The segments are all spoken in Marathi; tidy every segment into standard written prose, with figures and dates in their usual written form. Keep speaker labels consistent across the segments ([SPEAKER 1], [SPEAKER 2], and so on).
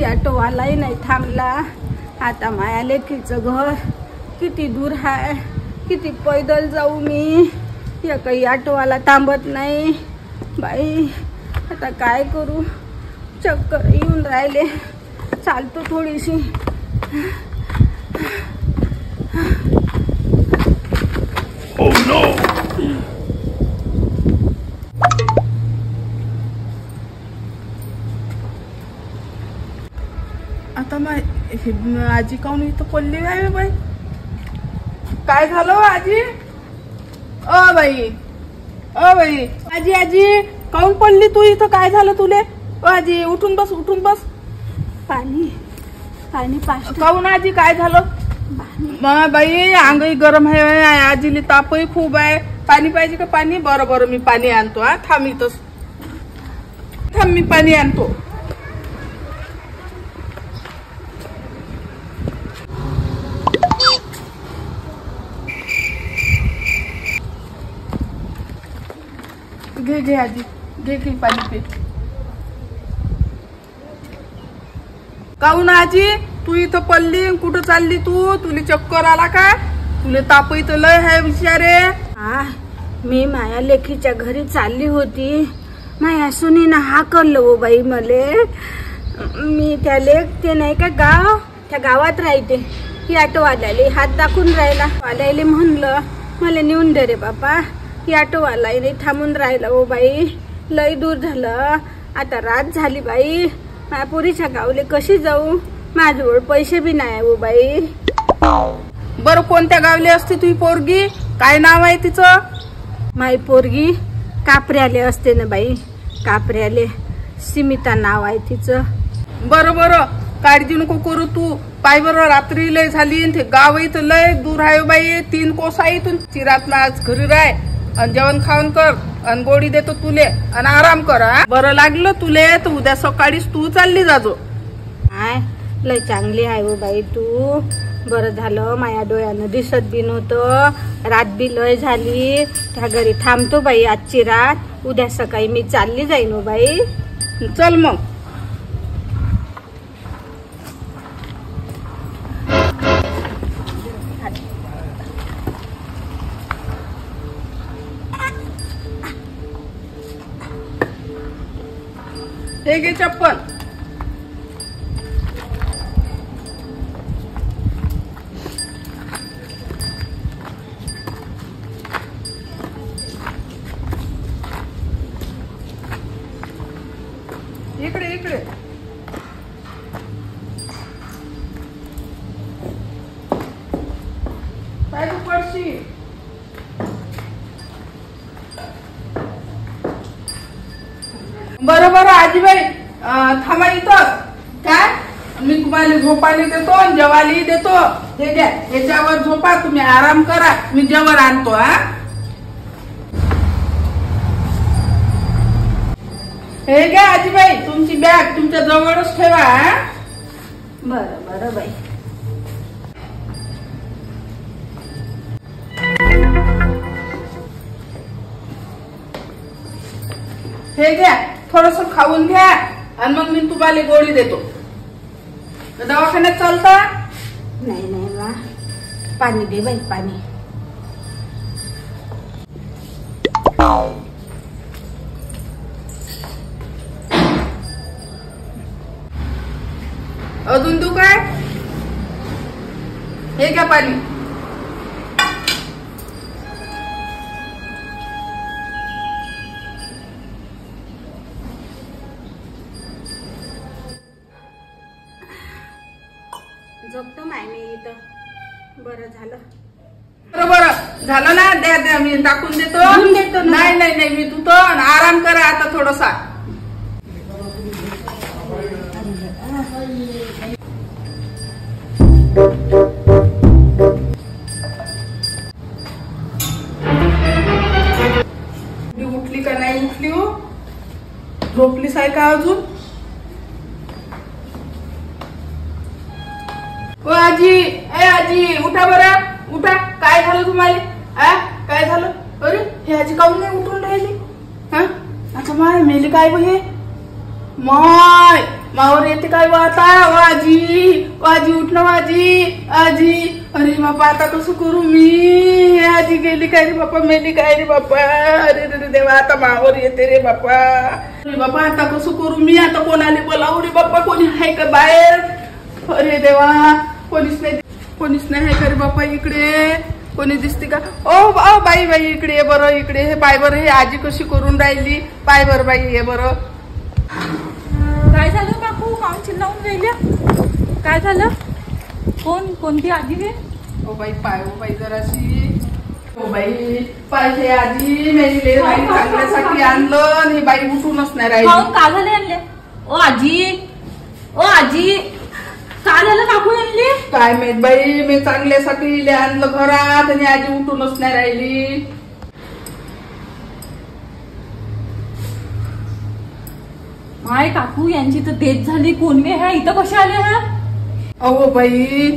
[SPEAKER 1] ऑटोवालाही नाही थांबला। आता माया लेकीचं घर किती दूर आहे, किती पैदल जाऊ मी। या काही ऑटोवाला थांबत नाही बाई, आता काय करू। चक्कर येऊन राहिले, चालतो थोडीशी।
[SPEAKER 2] Oh no!
[SPEAKER 3] आता आजी काऊन इथं पडली आहे बाई? काय झालं आजी? ओ बाई आजी आजी काऊन पडली तू इथं? काय झालं तुले? ओ आजी उठून बस, उठून बस।
[SPEAKER 1] पाणी पाणी पास
[SPEAKER 3] काऊन आजी काय झालं? बाई अंगही गरम आहे, आजीला तापही खूप आहे। पाणी पाहिजे का? पाणी? बरं बरं मी पाणी आणतो। हा थांब इथंच, थांब मी पाणी आणतो। घे घे आजी, घे घे पाणी पे। काऊन आजी तू इथं पडली? कुठं चालली तू? तुला चक्कर आला का? तुला ताप इथं लय आहे विचारे।
[SPEAKER 1] मी माया लेकीच्या घरी चालली होती। माया सुनीनं हाकललं हो बाई मले। मी त्या लेक ते नाही का गाव, त्या गावात राहते। ही ऑटोवाल्याले हात दाखवून राहिला। वाल्याले म्हणलं मला नेऊन दे रे बापा। ही ऑटोवालाही नाही थांबून राहिला हो बाई, लय दूर झालं। आता रात झाली बाई, माझ्या पोरीच्या गावले कशी जाऊ? माझ्याजवळ पैसे बी नाही हो बाई।
[SPEAKER 3] बरं कोणत्या गावले असते तुझी पोरगी? काय नाव आहे तिचं?
[SPEAKER 1] माई पोरगी कापऱ्याले असते ना बाई, कापऱ्याले। स्मिता नाव आहे तिचं।
[SPEAKER 3] बरं बरं काळजी नको करू तू। पाय बरं रात्री लय झाली, ते गाव इथं लय दूर आहे बाई। 3 कोस आहे इथून। चिरात आज घरी राय आणि जेवण खाऊन कर आणि गोडी देतो तुले आणि आराम कर। बरं लागलं तुले तर उद्या सकाळीच तू चालली जाजो।
[SPEAKER 1] लय चांगली आहे हो बाई तू। बरं झालं माया डोळ्यानं दिसत बी नव्हतं। रात बी लय झाली, त्या घरी थांबतो बाई आजची रात। उद्या सकाळी मी चालली जाईन हो बाई।
[SPEAKER 3] चल मग। हे घे चप्पल। इकडे इकडे काय तू पडशी? बरं बरं आजीबाई थांबा इथं। काय मी तुम्हाला झोपायला देतो आणि जेवायलाही देतो। हे घ्या, ह्याच्यावर झोपा, तुम्ही आराम करा। मी जेवण आणतो। हे घ्या आजीबाई, तुमची बॅग तुमच्या जवळच ठेवा।
[SPEAKER 1] बरं बरं बाई।
[SPEAKER 3] हे घ्या, थोडस खाऊन घ्या आणि मग मी तुम्हाला गोळी देतो। दवाखान्यात चालता?
[SPEAKER 1] नाही नाही बा, पाणी दे बाई पाणी।
[SPEAKER 3] अजून तू काय? हे घ्या पाणी।
[SPEAKER 1] झोपतो माय मी इथं। बरं झालं।
[SPEAKER 3] बरं झालं ना? द्या द्या, मी टाकून देतो। नाही नाही नाही, मी धुतो आणि आराम करा आता थोडासा। उठली का नाही उठली हो? झोपलीस आहे का अजून? ओ आजी, ए आजी उठा बरं, उठा। काय झालं तुम्हाला? काय झालं? अरे हे आजी काऊन नाही उठून राहिली? अच्छा माय मेली काय हे? माय मावर येते काय आता? वाजी उठ ना वाजी. आजी, अरे बापा आता कसं करू मी? आजी गेली काय रे बापा? मेली काय रे बापा? अरे रे देवा, आता मावर येते रे बापा. अरे बापा आता कसं करू मी? आता कोणाला बोलावू रे बापा? कोणी आहे का बाहेर? अरे देवा, कोणीच नाही आहे का रे बापा इकडे? कोणी दिसते का? ओ बाई इकडे ये बरं, इकडे हे पाय बरं, हे आजी कशी करून राहिली पाय बरं बाई, ये बरं.
[SPEAKER 4] काय झालं काकू? काम चिल्लावून राहिल्या. काय झालं? कोणती आजी रे?
[SPEAKER 3] ओ बाई पाय, ओ बाई जराशी. ओ बाई पाय, हे आजी मेली बाई, चांगल्यासाठी आणलं आणि ही बाई उठूनच नाही राहिली.
[SPEAKER 4] का झाले आणले? ओ आजी काय झालं काकू आणली?
[SPEAKER 3] काय माहित बाई, मी चांगल्यासाठी आणलं घरात आणि आजी उठूनच नाही राहिली.
[SPEAKER 4] माय काकू यांची तर डेथ झाली. कोण वे ह्या इथं कशा आल्या ह्या?
[SPEAKER 3] अहो बाई,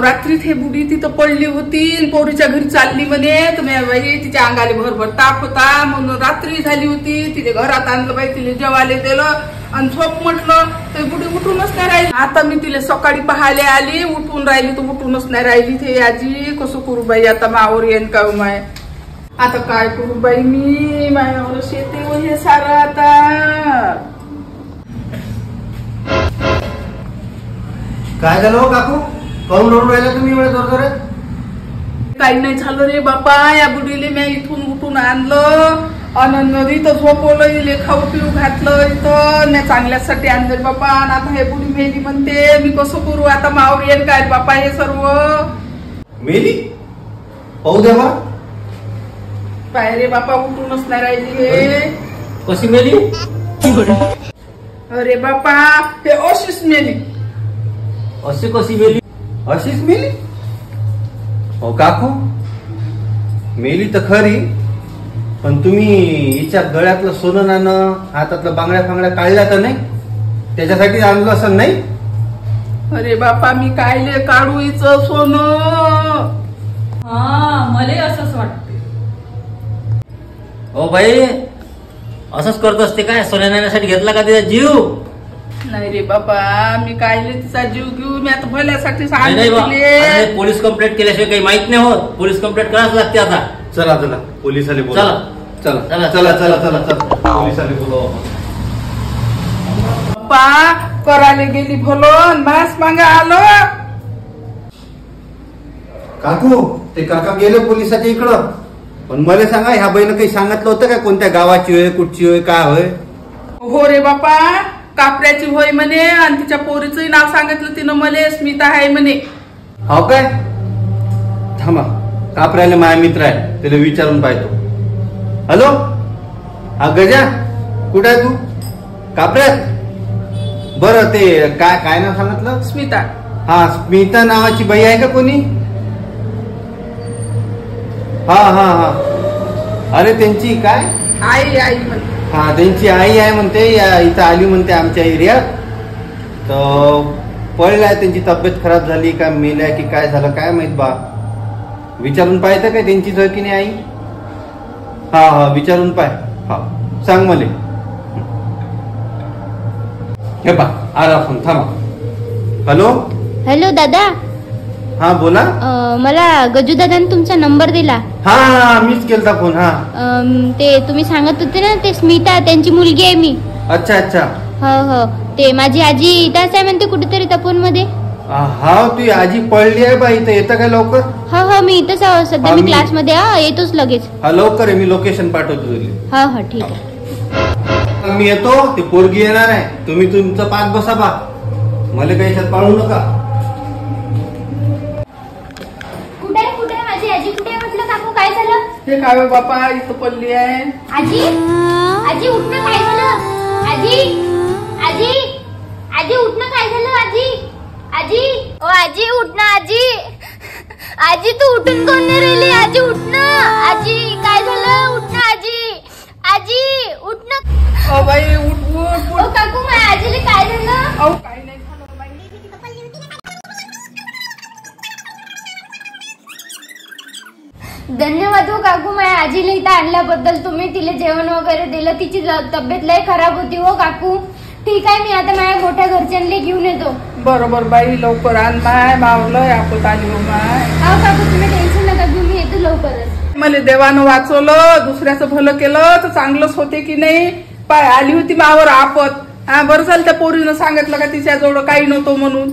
[SPEAKER 3] रात्रीत हे बुडी तिथं पडली होती, पोरीच्या घरी चालली म्हणे. तर बाई तिच्या अंगाला भरभर ताप होता म्हणून रात्री झाली होती. तिच्या घरात आणलं बाई, तिला जेवायला दिलं आणि झोप म्हटलं तर बुडी उठूनच नाही राहिली. आता मी तिला सकाळी पाहायला आली, उठून राहिली तर उठूनच नाही राहिली. ते आजी कसं करू बाई आता? मावर येईन का माय? आता काय करू बाई मी? मायावर शेती व हे सारं आता.
[SPEAKER 5] काय झालं हो काकू? काऊन रडून राहिला तुम्ही एवढ्या जोरजोरात?
[SPEAKER 3] काही नाही झालं रे बापा, या बुडीले मी इथून उठून आणलं आणि नदीत झोपवलं, इले खाऊ पिऊ घातलं इथं. मी चांगल्यासाठी आणलं बापा, आणि आता हे बुडी मेली म्हणते. मी कसं करू आता? मावर येईल काय बापा हे सर्व?
[SPEAKER 5] मेली? पाहू द्या बा.
[SPEAKER 3] पाय रे बापा, उठूनच नाही राहिली हे.
[SPEAKER 5] कशी मेली?
[SPEAKER 3] अरे बापा, हे अशीच मेली.
[SPEAKER 5] अशी कशी मेली? अशीच मेली? हो काकू, मेली तर खरी, पण तुम्ही हिच्या गळ्यातलं सोनं नाणं, हातातलं बांगड्या काढल्या तर नाही? त्याच्यासाठी आणलं असं नाही?
[SPEAKER 3] अरे बापा, मी कायले काढू हिचं सोनं?
[SPEAKER 4] मला असंच वाटते.
[SPEAKER 6] ओ बाई, असंच करत असते काय? सोन्या नाण्यासाठी घेतला का तिचा जीव?
[SPEAKER 3] नाही रे बाबा, मी कायले तिचा जीव घेऊ? मी आता भल्यासाठी
[SPEAKER 6] नाही बा.
[SPEAKER 3] सांगितले.
[SPEAKER 6] अरे, पोलीस कंप्लेंट केल्याशिवाय काही माहित नाही होत. पोलीस कंप्लेंट करावंच लागते आता.
[SPEAKER 5] चला पोलिसाला बोला.
[SPEAKER 6] चला.
[SPEAKER 5] चला पोलिसाला बोलवा.
[SPEAKER 3] बाप्पा करायला गेली भलो, मास मागे आलो.
[SPEAKER 5] काकू, ते काका गेले पोलिसाच्या इकडं, पण मला सांगा, ह्या बाईनं काही सांगितलं होतं का कोणत्या गावाची होय, कुठची होय, काय होय?
[SPEAKER 3] हो रे बापा, कापऱ्याची होय म्हणे, आणि तिच्या पोरीचंही नाव सांगितलं तिनं मला, स्मिता आहे म्हणे.
[SPEAKER 5] हो काय? थांबा, कापऱ्याला माझा मित्र आहे, त्याला विचारून पाहतो. हॅलो, हा गजा, कुठं आहे तू? कापऱ्यात? बरं, ते काय नाव सांगितलं?
[SPEAKER 3] स्मिता.
[SPEAKER 5] हा, स्मिता नावाची बाई आहे का कोणी? हा. अरे त्यांची काय
[SPEAKER 3] आई म्हणते.
[SPEAKER 5] हा, त्यांची आई आहे म्हणते, या इथं आली म्हणते आमच्या एरियात. तर पळलाय, त्यांची तब्येत खराब झाली का, मेलाय की काय झालं काय माहित बा. विचारून पाहतं काय त्यांचीच होय की नाही आई? हा, विचारून पाय. हा, सांग मले. हे पा, आला फोन, थांबा.
[SPEAKER 7] हॅलो दादा.
[SPEAKER 5] हा बोला.
[SPEAKER 7] मला गजू दादाने तुमचा नंबर दिला.
[SPEAKER 5] हा, मीच केलता फोन. हा,
[SPEAKER 7] ते तुम्ही सांगत होते ना, ते स्मिता त्यांची मुलगी आहे मी.
[SPEAKER 5] अच्छा.
[SPEAKER 7] हो, ते माझी आजी इथंच आहे म्हणते कुठेतरी तपोन मध्ये.
[SPEAKER 5] हा, तू आजी पडली आहे बा, इथं येतं काय लवकर?
[SPEAKER 7] हो, मी इथंच आहो सध्या. मी क्लास मध्ये येतोच लगेच.
[SPEAKER 5] हा, लवकर आहे, मी लोकेशन पाठवतो तुला.
[SPEAKER 7] हो, ठीक आहे.
[SPEAKER 5] मी येतो, ती पोरगी येणार आहे, तुम्ही तुमचं पाठ बसा बा, मला काही याच्यात पाळू नका.
[SPEAKER 7] कुठे माझी आजी कुठे म्हटलं? काकू काय झालं?
[SPEAKER 3] हे काय बापा, इथं पडली आहे.
[SPEAKER 7] आजी उठणं काय झालं? आजी उठणं काय झालं? आजी उठणं. आजी तू उठून कोण नाही राहिली? आजी उठणं. आजी काय झालं? उठणं आजी उठणं.
[SPEAKER 3] ओ बाई, उठ.
[SPEAKER 7] ओ काकू, माझ्या आजीला काय झालं?
[SPEAKER 3] अहो काही नाही झालं बाई.
[SPEAKER 7] धन्यवाद हो काकू, माझ्या आजीला इथं आणल्याबद्दल. तुम्ही तिला जेवण वगैरे दिलं, तिची तब्येत लय खराब होती हो काकू. ठीक आहे, मी आता माझ्या मोठ्या घरच्यांना घेऊन येतो.
[SPEAKER 3] बरोबर बाई, लवकर आण माय, मावलं आपत आली हो माय.
[SPEAKER 7] अहो काकू तुम्ही टेन्शन नका घेऊ, मी येतो लवकरच.
[SPEAKER 3] मला देवानं वाचवलं, दुसऱ्याचं भलं केलं तर चांगलंच होते की नाही. पाय आली होती मावर आपत. हा बरं झालं त्या पोरीनं सांगितलं का तिच्या जवळ काही नव्हतं म्हणून.